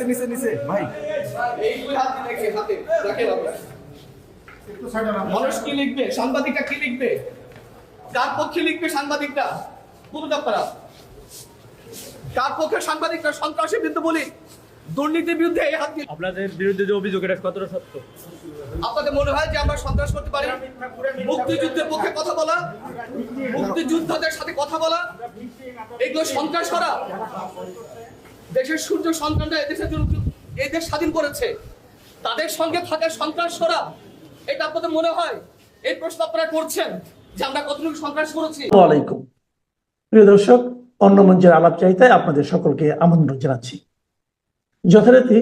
নিচে নিচে ভাই এই দুই হাত রেখে হাতে রাখেন আপনারা। মানুষ কি লিখবে, সাংবাদিকরা কি লিখবে, কার পক্ষে লিখবে সাংবাদিকরা, বলুন আপনারা। কার পক্ষে সাংবাদিকরা সন্ত্রাসের বিরুদ্ধে বলি, দুর্নীতির বিরুদ্ধে এই হাত দিয়ে। আপনাদের বিরুদ্ধে যে অভিযোগ এটা কতটা সত্য? আপনাদের মনে হয় যে আমরা সন্ত্রাস করতে পারি? মুক্তিযুদ্ধের পক্ষে কথা বলা, মুক্তিযোদ্ধাদের সাথে কথা বলা, এগুলো সন্ত্রাস করা? দেশের সূর্য সন্তানরা এদেশের জন্য এই দেশ স্বাধীন করেছে, তাদের সঙ্গে থাকা সন্ত্রাস করা, এটা আপনাদের মনে হয়? এই প্রশ্ন আপনারা করছেন যে আমরা কতটুকু সন্ত্রাস করেছি? আসসালামু আলাইকুম প্রিয় দর্শক, অন্য মঞ্চের আলাপ চাইতায় আপনাদের সকলকে আমন্ত্রণ জানাচ্ছি। যথারীতি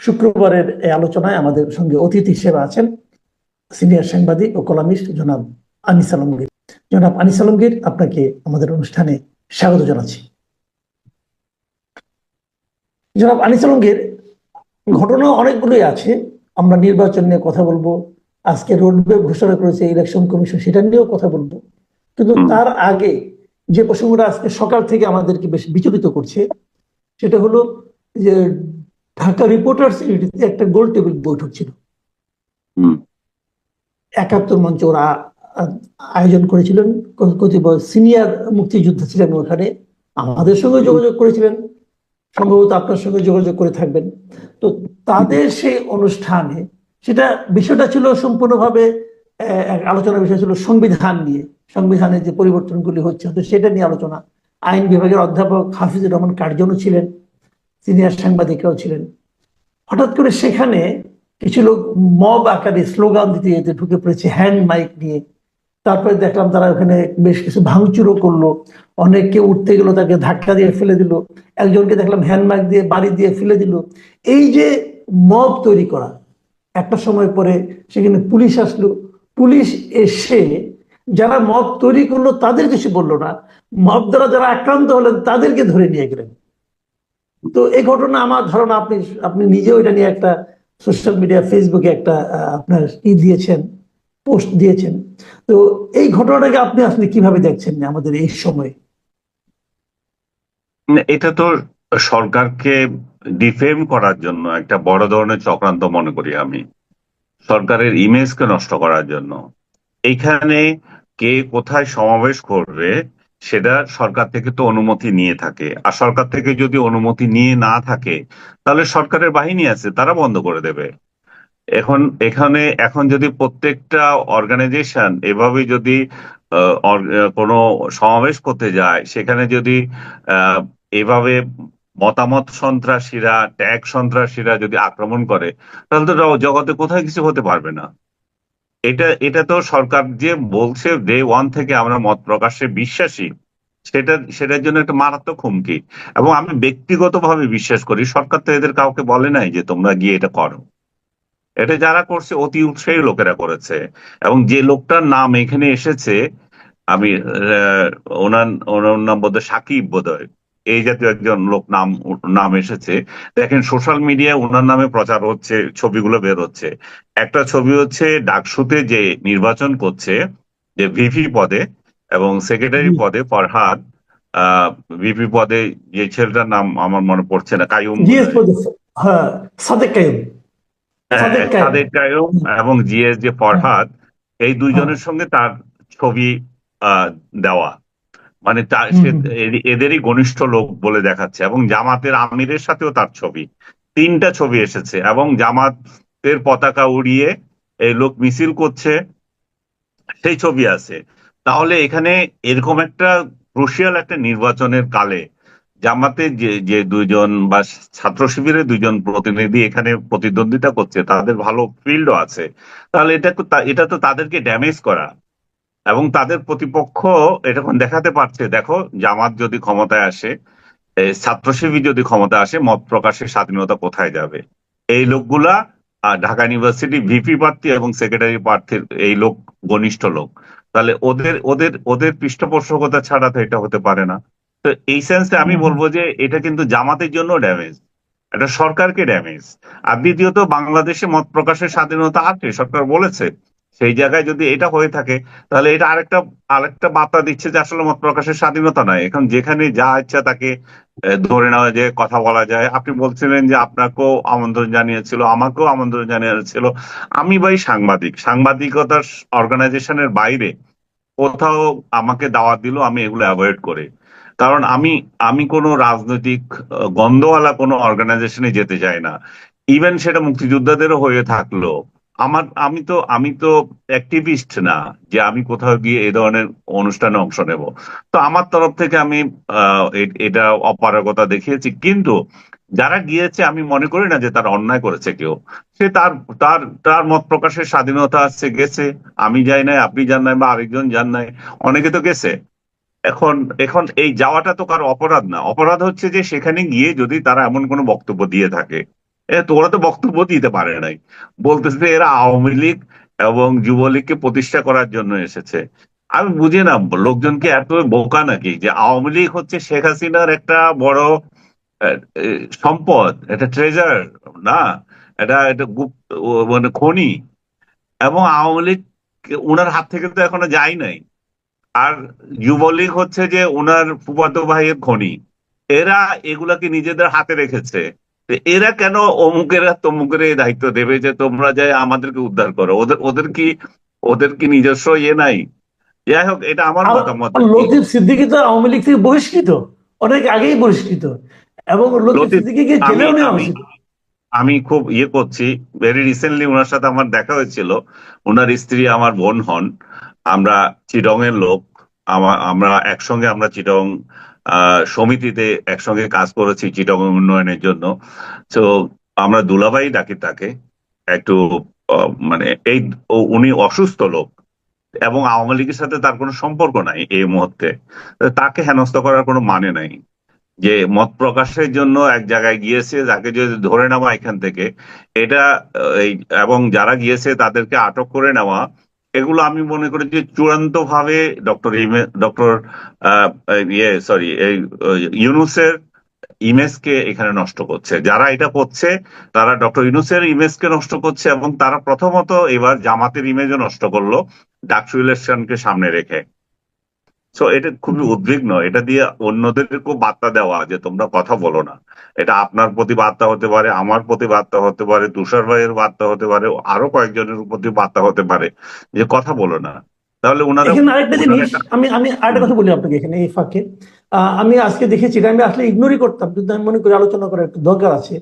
শুক্রবারের এই আলোচনায় আমাদের সঙ্গে অতিথি হিসেবে আছেন সিনিয়র সাংবাদিক ও কলামিস্ট জনাব আনিস আলমগীর। জনাব আনিস আলমগীর, আপনাকে আমাদের অনুষ্ঠানে স্বাগত জানাচ্ছি। জনাব আনিস আলমগীর, ঘটনা অনেকগুলোই আছে, আমরা নির্বাচন নিয়ে কথা বলবো, আজকে রোডম্যাপ ঘোষণা করেছে ইলেকশন কমিশন, সেটা নিয়েও কথা বলবো। কিন্তু তার আগে যে প্রসঙ্গটা আজকে সকাল থেকে আমাদেরকে বেশ বিচলিত করছে, সেটা হলো যে ঢাকা রিপোর্টার্স ইউনিটিতে একটা গোল টেবিল বৈঠক ছিল। ৭১ মঞ্চ ওরা আয়োজন করেছিলেন, কতিপয় সিনিয়র মুক্তিযোদ্ধা ছিলেন ওখানে, আমাদের সঙ্গে যোগাযোগ করেছিলেন, সম্ভবত আপনার সঙ্গে যোগাযোগ করে থাকবেন। তো তাদের সেই অনুষ্ঠানে সেটা বিষয়টা ছিল সম্পূর্ণভাবে আলোচনার বিষয় ছিল সংবিধান নিয়ে, সংবিধানের যে পরিবর্তনগুলি হচ্ছে তো সেটা নিয়ে আলোচনা। আইন বিভাগের অধ্যাপক হাফিজুর রহমান কার্জনও ছিলেন, সিনিয়র সাংবাদিকরাও ছিলেন। হঠাৎ করে সেখানে কিছু লোক মব আকারে স্লোগান দিতে যেতে ঢুকে পড়েছে হ্যান্ড মাইক নিয়ে। তারপরে দেখলাম তারা ওখানে বেশ কিছু ভাঙচুরও করলো, অনেককে উঠতে গেল তাকে ধাক্কা দিয়ে ফেলে দিল, একজনকে দেখলাম হ্যান্ড মাইক দিয়ে বাড়ি দিয়ে ফেলে দিল। এই যে মব তৈরি করা, একটা সময় পরে সেখানে পুলিশ আসলো, পুলিশ এসে যারা মব তৈরি করলো তাদের কিছু বললো না, মব দ্বারা যারা আক্রান্ত হলেন তাদেরকে ধরে নিয়ে গেলেন। তো এই ঘটনা আমার ধারণা আপনি নিজেও এটা নিয়ে একটা সোশ্যাল মিডিয়া ফেসবুকে একটা আপনার দিয়েছেন, পোস্ট দিয়েছেন। তো এই ঘটনাটাকে আপনি আসলে কিভাবে দেখছেন আমাদের এই সময়ে? এটা তো সরকারকে ডিফেম করার জন্য একটা বড় ধরনের চক্রান্ত মনে করি আমি, সরকারের ইমেজকে নষ্ট করার জন্য। এইখানে কে কোথায় সমাবেশ করবে সেটা সরকার থেকে তো অনুমতি নিয়ে থাকে, আর সরকার থেকে যদি অনুমতি নিয়ে না থাকে তাহলে সরকারের বাহিনী আছে, তারা বন্ধ করে দেবে। এখন যদি প্রত্যেকটা অর্গানাইজেশন এভাবে যদি কোনো সমাবেশ করতে যায়, সেখানে যদি এভাবে মতামত সন্ত্রাসীরা, ট্যাগ সন্ত্রাসীরা যদি আক্রমণ করে, তাহলে তো জগতে কোথায় কিছু হতে পারবে না। এটা তো সরকার যে বলছে ডে ওয়ান থেকে আমরা মত প্রকাশে বিশ্বাসী, সেটার জন্য একটা মারাত্মক হুমকি। এবং আমি ব্যক্তিগতভাবে বিশ্বাস করি সরকার তো এদের কাউকে বলে নাই যে তোমরা গিয়ে এটা করো। এটা যারা করছে অতি উৎসাহী লোকেরা করেছে। এবং যে লোকটার নাম এখানে এসেছে, আমি ওনার ওনার নাম বোধহয় সাকিব, বোধহয় এই জাতীয় একজন লোক নাম এসেছে। দেখেন সোশ্যাল মিডিয়ায় ওনার নামে প্রচার হচ্ছে, ছবিগুলো বের হচ্ছে। একটা ছবি হচ্ছে ডাকসুতে যে নির্বাচন করছে, যে ভিপি পদে এবং সেক্রেটারি পদে ফরহাদ, ভিপি পদে যে ছেলেটার নাম আমার মনে পড়ছে না, কাইয়ুম, সাদেক কাইয়ুম, সাদেক কাইয়ুম এবং জিএস যে ফরহাদ, এই দুইজনের সঙ্গে তার ছবি দেওয়া, মানে এদেরই ঘনিষ্ঠ লোক বলে দেখাচ্ছে। এবং জামাতের আমিরের সাথেও তার ছবি, 3টা ছবি এসেছে। এবং জামাতের পতাকা উড়িয়ে এই লোক মিছিল করছে, সেই ছবি আছে। তাহলে এখানে এরকম একটা ক্রুশিয়াল একটা নির্বাচনের কালে জামাতের যে দুইজন বা ছাত্র শিবিরের দুইজন প্রতিনিধি এখানে প্রতিদ্বন্দ্বিতা করছে, তাদের ভালো ফিল্ডও আছে, তাহলে এটা তো তাদেরকে ড্যামেজ করা। এবং তাদের প্রতিপক্ষ এরকম দেখাতে পারছে, দেখো জামাত যদি ক্ষমতায় আসে, ছাত্র শিবির যদি ক্ষমতায় আসে, মত প্রকাশের স্বাধীনতা কোথায় যাবে। এই লোকগুলা ঢাকা ইউনিভার্সিটি ভিপি প্রার্থী এবং সেক্রেটারি প্রার্থীর এই লোক ঘনিষ্ঠ লোক, তাহলে ওদের ওদের ওদের পৃষ্ঠপোষকতা ছাড়া তো এটা হতে পারে না। তো এই সেন্সে আমি বলবো যে এটা কিন্তু জামাতের জন্য ড্যামেজ, এটা সরকারকে ড্যামেজ। আর দ্বিতীয়ত বাংলাদেশে মত প্রকাশের স্বাধীনতা আছে, সরকার বলেছে সেই জায়গায় যদি এটা হয়ে থাকে, তাহলে এটা আরেকটা বার্তা দিচ্ছে যে আসলে মত প্রকাশের স্বাধীনতা নাই। এখন যেখানে যা ইচ্ছা তাকে ধরে নেওয়া যায়, কথা বলা যায়। আপনি বলছিলেন যে আপনাকেও আমন্ত্রণ জানিয়েছিল, আমাকেও আমন্ত্রণ জানিয়েছিল। আমি ভাই সাংবাদিকতার অর্গানাইজেশনের বাইরে কোথাও আমাকে দাওয়াত দিল, আমি এগুলো অ্যাভয়েড করি। কারণ আমি কোনো রাজনৈতিক গন্ধওয়ালা কোনো অর্গানাইজেশনে যেতে চাই না। ইভেন সেটা মুক্তিযোদ্ধাদেরও হয়ে থাকলো। আমি তো অ্যাক্টিভিস্ট না যে আমি কোথাও গিয়ে এই ধরনের অনুষ্ঠানে অংশ নেব। তো আমার তরফ থেকে আমি এটা অপারগতা দেখিয়েছি। কিন্তু যারা গিয়েছে আমি মনে করি না যে তারা অন্যায় করেছে কেউ। সে তার তার তার মত প্রকাশের স্বাধীনতা আছে, গেছে। আমি যাই নাই, আপনি যান নাই, বা আরেকজন যান নাই, অনেকে তো গেছে। এখন এখন এই যাওয়াটা তো কারো অপরাধ না। অপরাধ হচ্ছে যে সেখানে গিয়ে যদি তারা এমন কোনো বক্তব্য দিয়ে থাকে। তোরা তো বক্তব্য দিতে পারে নাই, বলতেছে যে এরা আওয়ামী লীগ এবং যুবলীগকে প্রতিষ্ঠা করার জন্য এসেছে। আমি বুঝি না, লোকজনকে এত বোকা নাকি যে আওয়ামী লীগ হচ্ছে শেখ হাসিনার একটা বড় সম্পদ, এটা ট্রেজার না, এটা এটা গুপ্ত মানে খনি। এবং আওয়ামী লীগ উনার হাত থেকে তো এখনো যায় নাই। আর যুবলীগ হচ্ছে যে ওনার ফুফাতো ভাইয়ের খনি। এরা এগুলাকে নিজেদের হাতে রেখেছে। তো এরা কেন অমুকেরা তমুকের এই দায়িত্ব দেবে যে তোমরা যাই আমাদেরকে উদ্ধার করো? ওদের কি নিজস্ব ইয়ে নাই? যাই হোক, এটা আমার মতামত। লতিফ সিদ্দিকী তো আওয়ামী লীগ থেকে বহিষ্কৃত, অনেক আগেই বহিষ্কৃত, এবং লতিফ লতিফ, সিদ্দিকীকে আমি জেলেও নেওয়া আমি হয়েছিল। আমি খুব ইয়ে করছি, ভেরি রিসেন্টলি ওনার সাথে আমার দেখা হয়েছিল। ওনার স্ত্রী আমার বোন হন। আমরা চিটং এর লোক। আমরা চিটং সমিতিতে একসঙ্গে কাজ করেছি চিটং উন্নয়নের জন্য। তো আমরা দুলাভাই ডাকি তাকে। একটু মানে উনি অসুস্থ লোক এবং আওয়ামী লীগের সাথে তার কোনো সম্পর্ক নাই এই মুহূর্তে। তাকে হেনস্থা করার কোনো মানে নাই। যে মত প্রকাশের জন্য এক জায়গায় গিয়েছে, যাকে যদি ধরে নেওয়া এখান থেকে, এটা এবং যারা গিয়েছে তাদেরকে আটক করে নেওয়া, এগুলো আমি মনে করি যে চূড়ান্ত ভাবে ডক্টর এই ইউনূসের ইমেজকে এখানে নষ্ট করছে। যারা এটা করছে তারা ডক্টর ইউনূসের ইমেজকে নষ্ট করছে, এবং তারা প্রথমত এবার জামাতের ইমেজও নষ্ট করলো ডাকসু ইলেকশনকে সামনে রেখে। এটা খুবই উদ্বিগ্ন। এটা দিয়ে অন্যদেরকেও বার্তা দেওয়া যে তোমরা কথা বলো না। এটা আপনার প্রতি বার্তা হতে পারে, আমার প্রতি বার্তা হতে পারে, তুষার ভাইয়ের বার্তা হতে পারে, আরো কয়েকজনের প্রতি বার্তা হতে পারে যে কথা বলো না। তাহলে এখানে আরেকটা জিনিস, আমি আমি আরেকটা কথা বলি আপনাকে এখানে এই ফাঁকে। আমি আজকে দেখেছি, এটা আমি আসলে ইগনোরই করতাম, কিন্তু আমি মনে করি আলোচনা করার একটু দরকার আছে।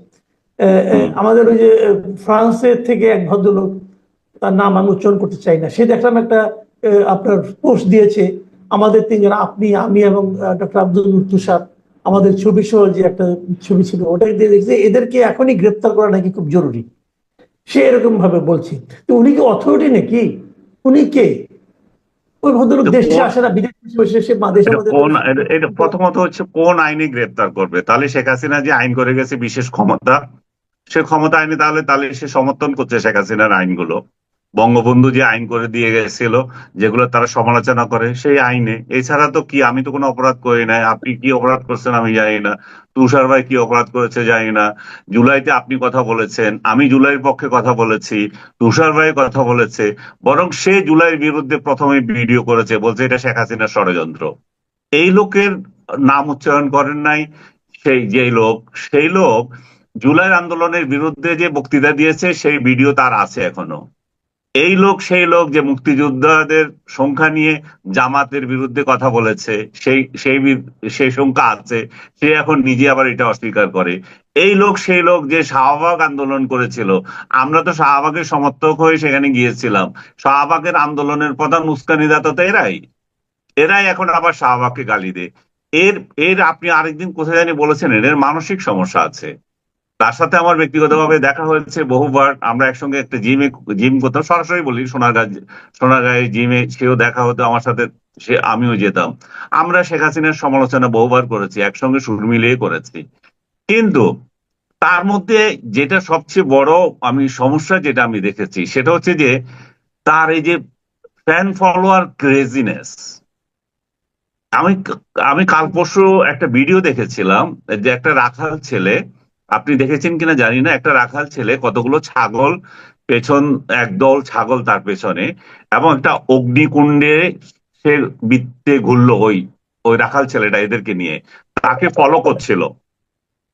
আমাদের ওই যে ফ্রান্সের থেকে এক ভদ্রলোক, তার নাম আমি উচ্চারণ করতে চাই না, সে দেখলাম একটা আপনার পোস্ট দিয়েছে, আমাদের তিনজন, আপনি, আমি এবং ডক্টর আব্দুল তুষার, আমাদের ছবি সহ যে একটা ছবি ছিল, ওটাই দিয়ে দেখছে এদেরকে এখনই গ্রেপ্তার করা নাকি খুব জরুরি। সে এরকম ভাবে বলছে। তো উনি কি অথরিটি নাকি? উনি কে? ওই ভদ্রলোক দেশে আসে না, বিদেশে বসে সে দেশের মধ্যে। এটা প্রথমত হচ্ছে কোন আইনে গ্রেপ্তার করবে? তাহলে শেখ হাসিনা যে আইন করে গেছে বিশেষ ক্ষমতা, সে ক্ষমতা আইনে তাহলে সে সমর্থন করছে শেখ হাসিনার আইনগুলো। বঙ্গবন্ধু যে আইন করে দিয়ে গেছিল, যেগুলো তারা সমালোচনা করে, সেই আইনে। এছাড়া তো কি, আমি তো কোনো অপরাধ করি নাই। আপনি কি অপরাধ করছেন আমি জানি না, তুষার ভাই কি অপরাধ করেছে জানি না। জুলাইতে আপনি কথা বলেছেন, আমি জুলাইয়ের পক্ষে কথা বলেছি, তুষার ভাই কথা বলেছে। বরং সে জুলাইয়ের বিরুদ্ধে প্রথমে ভিডিও করেছে, বলছে এটা শেখ হাসিনার ষড়যন্ত্র। এই লোকের নাম উচ্চারণ করেন নাই। সেই লোক জুলাইয়ের আন্দোলনের বিরুদ্ধে যে বক্তৃতা দিয়েছে সেই ভিডিও তার আছে এখনো। সেই লোক যে মুক্তিযোদ্ধাদের সংখ্যা নিয়ে জামাতের বিরুদ্ধে কথা বলেছে, সেই সংখ্যা আছে, সে এখন নিজে আবার এটা অস্বীকার করে। সেই লোক যে শাহবাগ আন্দোলন করেছিল, আমরা তো শাহবাগের সমর্থক হয়ে সেখানে গিয়েছিলাম। শাহবাগের আন্দোলনের প্রধান উস্কানিদাতা তো এরাই এখন আবার শাহবাগকে গালি দেয়। এর আপনি আরেকদিন কোথায় জানি বলেছেন এর মানসিক সমস্যা আছে। তার সাথে আমার ব্যক্তিগতভাবে দেখা হয়েছে বহুবার। আমরা একসঙ্গে একটা জিম করতাম, সরাসরি বলি, সোনারগাঁয়ে জিমে সেও দেখা হতো আমার সাথে, আমিও যেতাম। আমরা শেখ হাসিনার সমালোচনা বহুবার করেছি, একসঙ্গে সুর মিলিয়ে করেছি। কিন্তু তার মধ্যে যেটা সবচেয়ে বড় সমস্যা যেটা আমি দেখেছি, সেটা হচ্ছে যে তার এই যে ফ্যান ফলোয়ার ক্রেজিনেস। আমি কাল পরশু একটা ভিডিও দেখেছিলাম যে একটা রাখাল ছেলে, আপনি দেখেছেন কিনা জানি না, একটা রাখাল ছেলে কতগুলো ছাগল পেছন একদল ছাগল তার পেছনে, এবং একটা অগ্নিকুণ্ডে সে বৃত্তে ঘুরলো ওই ওই রাখাল ছেলেটা এদেরকে নিয়ে, তাকে ফলো করছিল।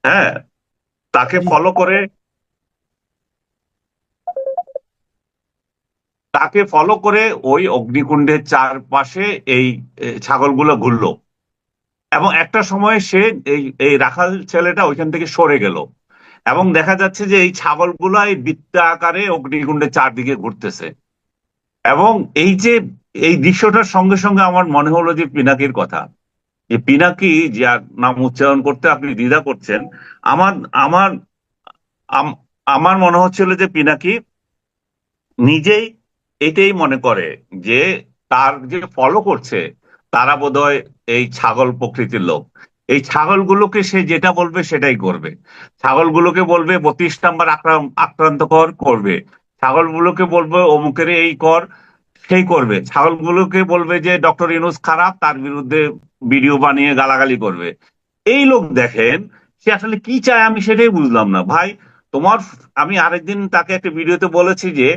হ্যাঁ, তাকে জি ফলো করে ওই অগ্নিকুণ্ডের চারপাশে এই ছাগলগুলো ঘুরলো, এবং একটা সময় সে এই এই রাখাল ছেলেটা ওইখান থেকে সরে গেল, এবং দেখা যাচ্ছে যে এই ছাগলগুলো এই বৃত্ত আকারে অগ্নিকুণ্ডের চারদিকে ঘুরতেছে। এবং এই যে এই দৃশ্যটার সঙ্গে সঙ্গে আমার মনে হলো যে পিনাকির কথা, যে পিনাকি, যার নাম উচ্চারণ করতে আপনি দ্বিধা করছেন, আমার আমার আম- আমার মনে হচ্ছিল যে পিনাকি নিজেই এটাই মনে করে যে তার যে ফলো করছে তারা বোধহয় এই ছাগল প্রকৃতির লোক। এই ছাগলগুলোকে সে যেটা বলবে সেটাই করবে। ছাগলগুলোকে বলবে 32 নম্বর আক্রান্ত করবে। ছাগলগুলোকে বলবে অমুকের এই কর, সেই করবে। ছাগলগুলোকে বলবে যে ডক্টর ইউনূস খারাপ, তার বিরুদ্ধে ভিডিও বানিয়ে গালাগালি করবে। এই লোক দেখেন, সে আসলে কি চায় আমি সেটাই বুঝলাম না ভাই। তোমার, আমি আরেকদিন তাকে একটা ভিডিওতে বলেছি যে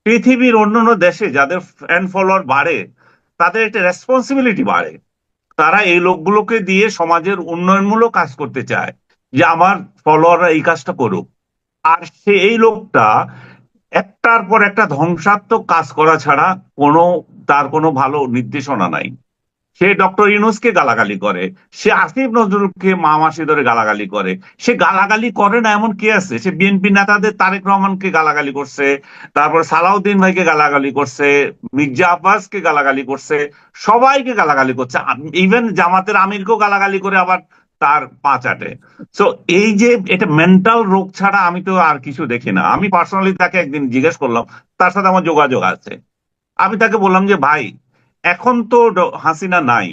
পৃথিবীর অন্যান্য দেশে যাদের ফ্যান ফলোয়ার বাড়ে, তাদের একটা রেসপন্সিবিলিটি বাড়ে। তারা এই লোকগুলোকে দিয়ে সমাজের উন্নয়নমূলক কাজ করতে চায়, যে আমার ফলোয়াররা এই কাজটা করুক। আর সে এই লোকটা একটার পর একটা ধ্বংসাত্মক কাজ করা ছাড়া কোনো, তার কোনো ভালো নির্দেশনা নাই। সে ডক্টর ইউনূসকে গালাগালি করে, সে আসিফ নজরুলকে মা মাসি ধরে গালাগালি করে। সে গালাগালি করে না এমন কে আছে? সে বিএনপি নেতাদের তারেক রহমানকে গালাগালি করছে, তারপর সালাউদ্দিন ভাইকে গালাগালি করছে, মির্জা আব্বাসকে গালাগালি করছে, সবাইকে গালাগালি করছে, ইভেন জামাতের আমিরকেও গালাগালি করে আবার তার পা চাটে। তো এই যে এটা মেন্টাল রোগ ছাড়া আমি তো আর কিছু দেখি না। আমি পার্সোনালি তাকে একদিন জিজ্ঞেস করলাম, তার সাথে আমার যোগাযোগ আছে। আমি তাকে বললাম যে ভাই, এখন তো হাসিনা নাই,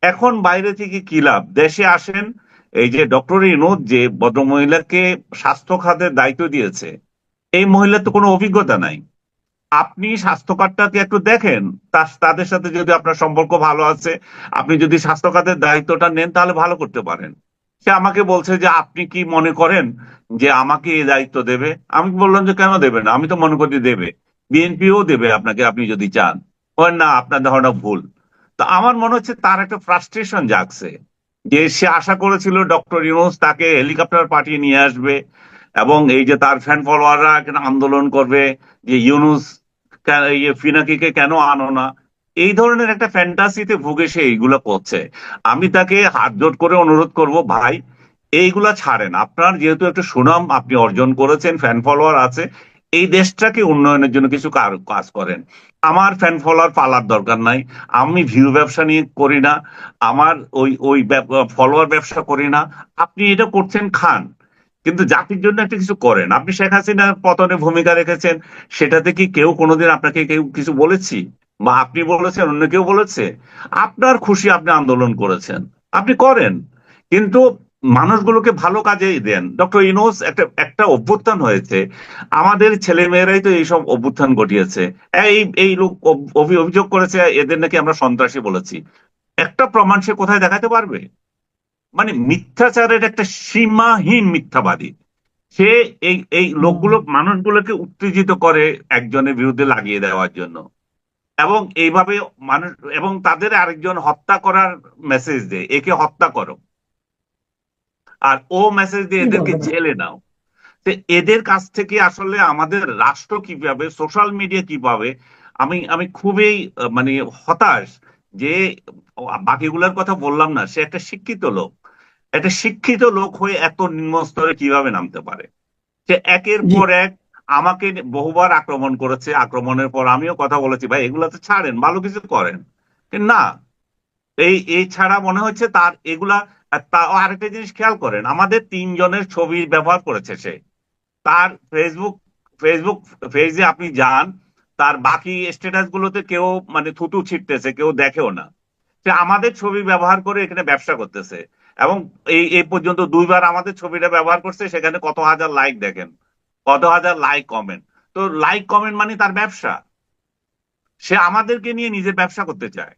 এখন বাইরে থেকে কি লাভ? দেশে আসেন। এই যে ডক্টর ইউনূস যে ভদ্রমহিলাকে স্বাস্থ্য খাতের দায়িত্ব দিয়েছে, এই মহিলার তো কোনো অভিজ্ঞতা নাই। আপনি স্বাস্থ্য খাতটাকে একটু দেখেন, তাদের সাথে যদি আপনার সম্পর্ক ভালো আছে, আপনি যদি স্বাস্থ্য খাতের দায়িত্বটা নেন তাহলে ভালো করতে পারেন। সে আমাকে বলছে যে আপনি কি মনে করেন যে আমাকে এই দায়িত্ব দেবে? আমি বললাম যে কেন দেবে না, আমি তো মনে করি দেবে। বিএনপিও দেবে আপনাকে, আপনি যদি চান। বলেন না, আপনার ধারণা ভুল। তো আমার মনে হচ্ছে তার একটা ফ্রাস্ট্রেশন জাগছে, যে সে আশা করেছিল ডক্টর ইউনূস তাকে হেলিকপ্টার পাঠিয়ে নিয়ে আসবে, এবং এই যে তার ফ্যান ফলোয়াররা এখানে আন্দোলন করবে যে ইউনূস ফিনাকিকে কেন আনো না। এই ধরনের একটা ফ্যান্টাসিতে ভুগে সে এইগুলো করছে। আমি তাকে হাত জোট করে অনুরোধ করব, ভাই এইগুলা ছাড়েন। আপনার যেহেতু একটা সুনাম আপনি অর্জন করেছেন, ফ্যান ফলোয়ার আছে, এই দেশটাকে উন্নয়নের জন্য কিছু কাজ করেন। আমার ফ্যান ফলোয়ার পালার দরকার নাই। আমি ভিউ ব্যবসা নিয়ে করি না, আমার ওই ওই ফলোয়ার ব্যবসা করি না। আপনি এটা করছেন, খান, কিন্তু জাতির জন্য একটা কিছু করেন। আপনি শেখ হাসিনার পতনে ভূমিকা রেখেছেন, সেটাতে কি কেউ কোনোদিন আপনাকে কেউ কিছু বলেছি? বা আপনি বলেছেন, অন্য কেউ বলেছে? আপনার খুশি আপনি আন্দোলন করেছেন, আপনি করেন, কিন্তু মানুষগুলোকে ভালো কাজে দেন। ডক্টর ইউনূস একটা একটা অভ্যুত্থান হয়েছে, আমাদের ছেলে মেয়েরাই তো এইসব অভ্যুত্থান ঘটিয়েছে। এই এই লোক অভিযোগ করেছে এদের নাকি আমরা সন্ত্রাসী বলেছি। একটা প্রমাণ সে কোথায় দেখাতে পারবে? মানে মিথ্যাচারের একটা সীমাহীন মিথ্যাবাদী সে। এই এই লোকগুলো মানুষগুলোকে উত্তেজিত করে একজনের বিরুদ্ধে লাগিয়ে দেওয়ার জন্য, এবং এইভাবে মানুষ, এবং তাদের আরেকজন হত্যা করার মেসেজ দেয়, একে হত্যা করো, আর ও মেসেজ দিয়ে কি এদেরকে বলবেন? জেলে নাও। তো এদের কাছ থেকে আসলে আমাদের রাষ্ট্র কি পাবে, সোশ্যাল মিডিয়া কি পাবে? আমি আমি খুবই মানে হতাশ যে বাকিগুলোর কথা বললাম না, সে একটা শিক্ষিত লোক, একটা শিক্ষিত লোক হয়ে এত নিম্ন স্তরে কিভাবে নামতে পারে? সে একের জি পর এক আমাকে বহুবার আক্রমণ করেছে। আক্রমণের পর আমিও কথা বলেছি, ভাই এগুলা তো ছাড়েন, ভালো কিছু করেন। কিন্তু না, এই এই ছাড়া মনে হচ্ছে তার এগুলা। আরেকটা জিনিস খেয়াল করেন, আমাদের তিনজনের ছবি ব্যবহার করেছে সে। তার ফেসবুক ফেসবুক পেজে আপনি যান, তার বাকি স্ট্যাটাস গুলোতে কেউ মানে থুতু ছিটতেছে, কেউ দেখেও না। সে আমাদের ছবি ব্যবহার করে এখানে ব্যবসা করতেছে, এবং এই এই পর্যন্ত দুইবার আমাদের ছবিটা ব্যবহার করছে, সেখানে কত হাজার লাইক দেখেন, কত হাজার লাইক কমেন্ট। তো লাইক কমেন্ট মানে তার ব্যবসা। সে আমাদেরকে নিয়ে নিজের ব্যবসা করতে চায়।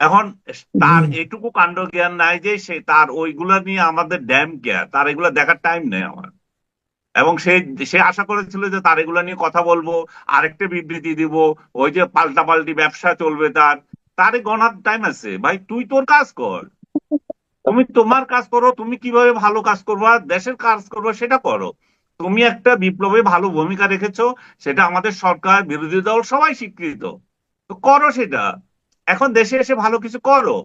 এখন জি তার এটুকু কাণ্ড জ্ঞান নাই যে সে তার ওইগুলা নিয়ে আমাদের ড্যাম কেয়ার, তার এগুলা দেখার টাইম নেই আমার। এবং সে সে আশা করেছিল যে তার এগুলো নিয়ে কথা বলবো, আরেকটা বিবৃতি দিব, ওই যে পাল্টাপাল্টি ব্যবসা চলবে তারে গণার টাইম আছে ভাই? তুই তোর কাজ কর, তুমি তোমার কাজ করো, তুমি কিভাবে ভালো কাজ করবা, দেশের কাজ করবা সেটা করো। তুমি একটা বিপ্লবে ভালো ভূমিকা রেখেছো, সেটা আমাদের সরকার, বিরোধী দল সবাই স্বীকৃত, তো করো সেটা। এখন দেশে এসে ভালো কিছু করো,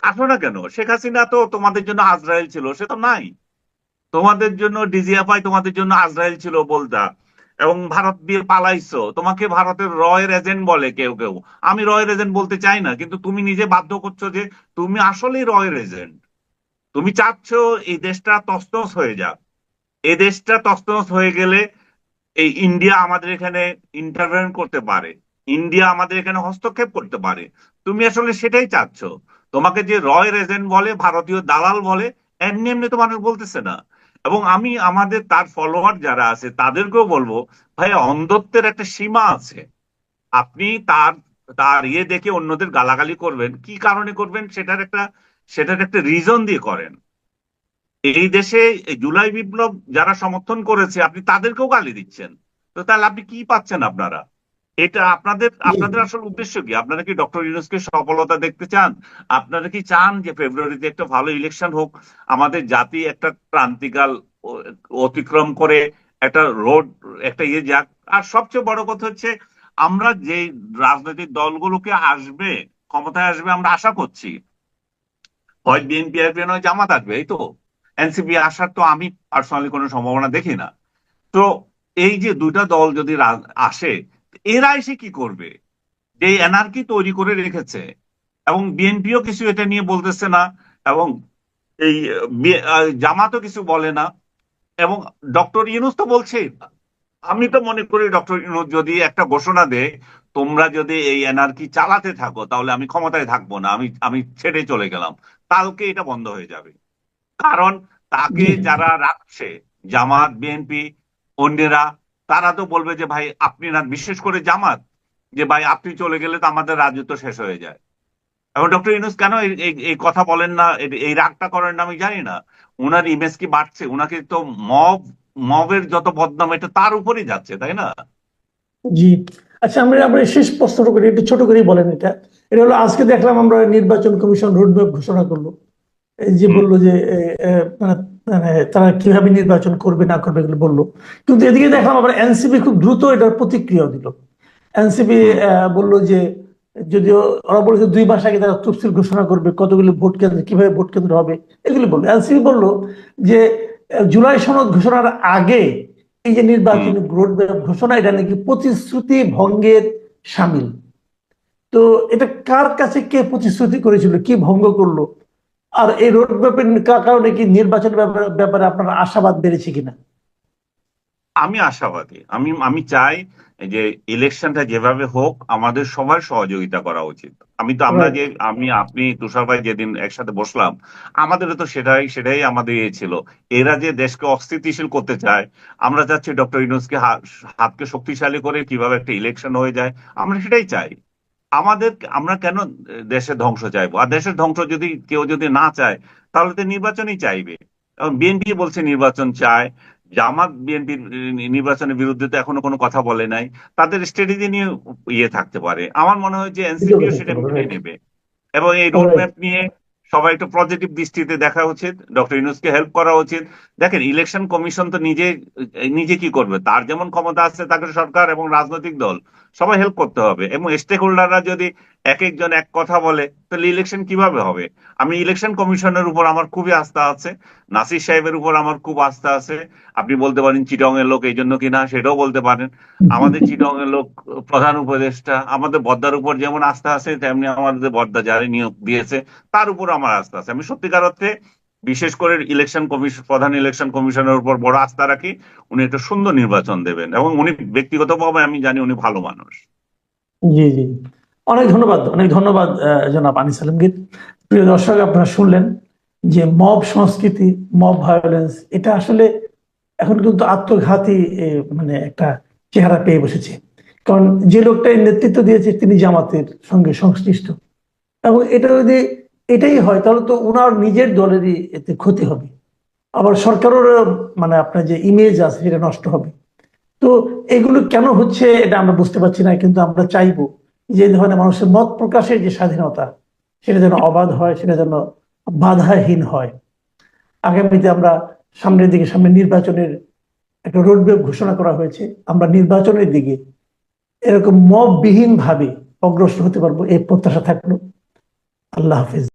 আসো না কেন? শেখ হাসিনা তো তোমাদের জন্য আজরাইল ছিল, সে তো নাই। তোমাদের জন্য ডিজিএফআই তোমাদের জন্য আজরাইল ছিল বলতা, এবং ভারত দিয়ে পালাইছো। তোমাকে ভারতের রয়ের এজেন্ট বলে কেউ কেউ, আমি রয়ের এজেন্ট বলতে চাই না, কিন্তু তুমি নিজে বাধ্য করছো যে তুমি আসলেই রয়ের এজেন্ট। তুমি চাচ্ছ এই দেশটা তছনছ হয়ে যাক। এই দেশটা তছনছ হয়ে গেলে এই ইন্ডিয়া আমাদের এখানে ইন্টারভেন করতে পারে, ইন্ডিয়া আমাদের এখানে হস্তক্ষেপ করতে পারে। তুমি আসলে সেটাই চাচ্ছ। তোমাকে যে রয়ের এজেন্ট বলে, ভারতীয় দালাল বলে, এমনি এমনি তো মানুষ বলতেছে না। এবং আমি আমাদের তার ফলোয়ার যারা আছে তাদেরকেও বলবো, ভাই অন্ধত্বের একটা সীমা আছে। আপনি তার তার ইয়ে দেখে অন্যদের গালাগালি করবেন, কি কারণে করবেন সেটার একটা রিজন দিয়ে করেন। এই দেশে এই জুলাই বিপ্লব যারা সমর্থন করেছে আপনি তাদেরকেও গালি দিচ্ছেন, তো তাহলে আপনি কি পাচ্ছেন আপনারা? এটা আপনাদের আসল উদ্দেশ্য কি? আপনারা কি ডক্টর ইউনূসকে সফলতা দেখতে চান? আপনারা কি চান যে ফেব্রুয়ারিতে একটা ভালো ইলেকশন হোক, আমাদের জাতি একটা ক্রান্তিকাল অতিক্রম করে একটা রোড, একটা ইয়ে যাক? আর সবচেয়ে বড় কথা হচ্ছে, আমরা যে রাজনৈতিক দলগুলোকে আসবে, ক্ষমতায় আসবে, আমরা আশা করছি হয় বিএনপি আসবে নয় জামাত আসবে, এই তো। এনসিপি আসার তো আমি পার্সোনালি কোনো সম্ভাবনা দেখি না। তো এই যে দুইটা দল যদি আসে, এরা এসে কি করবে? যে এনআরকি তৈরি করে রেখেছে, এবং বিএনপিও কিছু এটা নিয়ে বলতেছে না, এবং এই জামাতও কিছু বলে না, এবং ডক্টর ইউনূস তো বলছে। আমি তো মনে করি ডক্টর ইউনূস যদি একটা ঘোষণা দেয়, তোমরা যদি এই এনআরকি চালাতে থাকো তাহলে আমি ক্ষমতায় থাকবো না, আমি আমি ছেড়ে চলে গেলাম, কালকে এটা বন্ধ হয়ে যাবে। কারণ তাকে যারা রাখছে, জামাত, বিএনপি, অন্যরা, তারা তো বলবে যে ভাই আপনি না, বিশেষ করে জামাত, যে ভাই আপনি চলে গেলে তো আমাদের রাজত্ব শেষ হয়ে যায়। এবং ডক্টর ইউনূস কেন এই কথা বলেন না, এই রাগটা করেন না, আমি জানি না। উনার ইমেজ কি বাড়ছে? উনাকে তো মবের যত বদনাম এটা তার উপরেই যাচ্ছে, তাই না? জি। আচ্ছা, আমরা আমরা শেষ প্রশ্নটা করি, একটু ছোট করেই বলেন। এটা এটা হলো, আজকে দেখলাম আমরা নির্বাচন কমিশন রোডম্যাপ ঘোষণা করলো। এই যে বললো যে মানে মানে তারা কিভাবে নির্বাচন করবে না করবে এগুলো বললো, কিন্তু এদিকে দেখলাম আবার এনসিপি খুব দ্রুত এটার প্রতিক্রিয়া দিল। এনসিপি বললো যে, যদিও ওরা বলেছে 2 মাস আগে তারা তফসিল ঘোষণা করবে, কতগুলো ভোট কেন্দ্র, কিভাবে ভোট কেন্দ্র হবে এগুলো বললো। এনসিপি বললো যে জুলাই সনদ ঘোষণার আগে এই যে নির্বাচনী রোডম্যাপ ঘোষণা, এটা নাকি প্রতিশ্রুতি ভঙ্গের সামিল। তো এটা কার কাছে কে প্রতিশ্রুতি করেছিল, কি ভঙ্গ করলো, আর এই রোডম্যাপের কারণে কি নির্বাচনের ব্যাপারে আপনার আশাবাদ বেড়েছে কিনা? আমি আশাবাদী। আমি চাই যে ইলেকশনটা যেভাবে হোক, আমাদের সবার সহযোগিতা করা উচিত। আপনি তুষার ভাই যেদিন একসাথে বসলাম, আমাদের তো সেটাই আমাদের ইয়ে ছিল। এরা যে দেশকে অস্থিতিশীল করতে চায়, আমরা চাচ্ছি ডক্টর ইউনূসকে হাতকে শক্তিশালী করে কিভাবে একটা ইলেকশন হয়ে যায়, আমরা সেটাই চাই। আমরা কেন দেশের ধ্বংস চাইবো? আর দেশের ধ্বংস যদি কেউ না চায়, তাহলে তো নির্বাচনই চাইবে। এবং বিএনপি বলছে নির্বাচন চায়, জামাত বিএনপির নির্বাচনের বিরুদ্ধে তো এখনো কোনো কথা বলে নাই। তাদের স্ট্র্যাটেজি নিয়ে ইয়ে থাকতে পারে। আমার মনে হয় যে এনসিপিও সেটা মেনে নেবে, এবং এই রোডম্যাপ নিয়ে সবাই একটু পজিটিভ দৃষ্টিতে দেখা উচিত, ডক্টর ইউনূসকে হেল্প করা উচিত। দেখেন, ইলেকশন কমিশন তো নিজে কি করবে? তার যেমন ক্ষমতা আছে, তাকে সরকার এবং রাজনৈতিক দল সবাই হেল্প করতে হবে। এবং স্টেক হোল্ডাররা যদি এক একজন এক কথা বলে, তাহলে ইলেকশন কিভাবে হবে? আমি ইলেকশন কমিশনের উপর আমার খুবই আস্থা আছে, নাসির সাহেবের উপর আমার খুব আস্থা আছে। আপনি বলতে পারেন চিটং এর লোক, এই জন্য কিনা, সেটাও বলতে পারেন। আমাদের চিটং এর লোক প্রধান উপদেষ্টা, আমাদের বদ্দার উপর যেমন আস্থা আছে, তেমনি আমাদের বদ্দা যারা নিয়োগ দিয়েছে তার উপর আমার আস্থা আছে। আমি সত্যিকার অর্থে বিশেষ করে প্রধান ইলেকশন কমিশনের উপর বড় আস্থা রাখি। উনি একটা সুন্দর নির্বাচন দেবেন, এবং উনি ব্যক্তিগতভাবে আমি জানি উনি ভালো মানুষ। জি জি, অনেক ধন্যবাদ, অনেক ধন্যবাদ জনাব আনিস আলমগীর। প্রিয় দর্শক, আপনারা শুনলেন যে মব সংস্কৃতি, মব ভায়োলেন্স, এটা আসলে এখন কিন্তু আত্মঘাতী মানে একটা চেহারা পেয়ে বসেছে। কারণ যে লোকটা নেতৃত্ব দিয়েছে তিনি জামাতের সঙ্গে সংশ্লিষ্ট, এবং এটা যদি এটাই হয় তাহলে তো ওনার নিজের দলেরই এতে ক্ষতি হবে। আবার সরকারেরও মানে আপনার যে ইমেজ আছে সেটা নষ্ট হবে। তো এগুলো কেন হচ্ছে এটা আমরা বুঝতে পারছি না, কিন্তু আমরা চাইবো যে এই ধরনের মানুষের মত প্রকাশের যে স্বাধীনতা সেটা যেন অবাধ হয়, সেটা যেন বাধাহীন হয়। আগামীতে আমরা সামনে নির্বাচনের একটা রোডম্যাপ ঘোষণা করা হয়েছে, আমরা নির্বাচনের দিকে এরকম মববিহীন ভাবে অগ্রসর হতে পারবো এই প্রত্যাশা থাকলো। আল্লাহ হাফিজ।